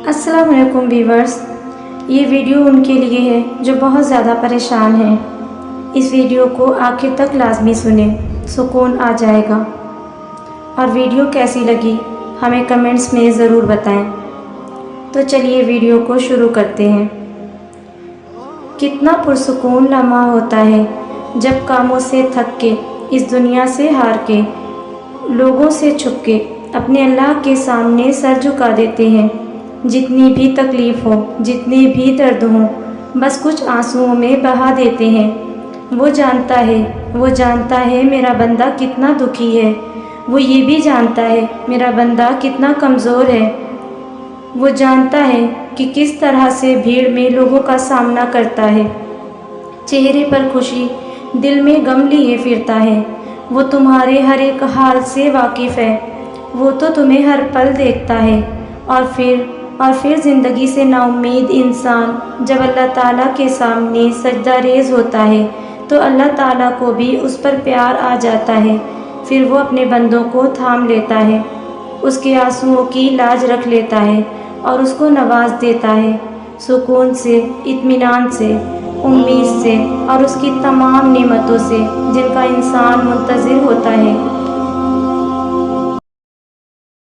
السلام علیکم ویورز، یہ ویڈیو ان کے لیے ہے جو بہت زیادہ پریشان ہیں۔ اس ویڈیو کو آخر تک لازمی سنیں، سکون آ جائے گا۔ اور ویڈیو کیسی لگی ہمیں کمنٹس میں ضرور بتائیں۔ تو چلیے ویڈیو کو شروع کرتے ہیں۔ کتنا پرسکون لمحہ ہوتا ہے جب کاموں سے تھک کے، اس دنیا سے ہار کے، لوگوں سے چھپ کے اپنے اللہ کے سامنے سر جھکا دیتے ہیں۔ جتنی بھی تکلیف ہو، جتنے بھی درد ہوں، بس کچھ آنسوؤں میں بہا دیتے ہیں۔ وہ جانتا ہے میرا بندہ کتنا دکھی ہے۔ وہ یہ بھی جانتا ہے میرا بندہ کتنا کمزور ہے۔ وہ جانتا ہے کہ کس طرح سے بھیڑ میں لوگوں کا سامنا کرتا ہے۔ چہرے پر خوشی، دل میں غم لیے پھرتا ہے۔ وہ تمہارے ہر ایک حال سے واقف ہے۔ وہ تو تمہیں ہر پل دیکھتا ہے۔ اور پھر زندگی سے نا امید انسان جب اللہ تعالیٰ کے سامنے سجدہ ریز ہوتا ہے تو اللہ تعالیٰ کو بھی اس پر پیار آ جاتا ہے۔ پھر وہ اپنے بندوں کو تھام لیتا ہے، اس کے آنسوؤں کی لاج رکھ لیتا ہے اور اس کو نواز دیتا ہے، سکون سے، اطمینان سے، امید سے اور اس کی تمام نعمتوں سے جن کا انسان منتظر ہوتا ہے۔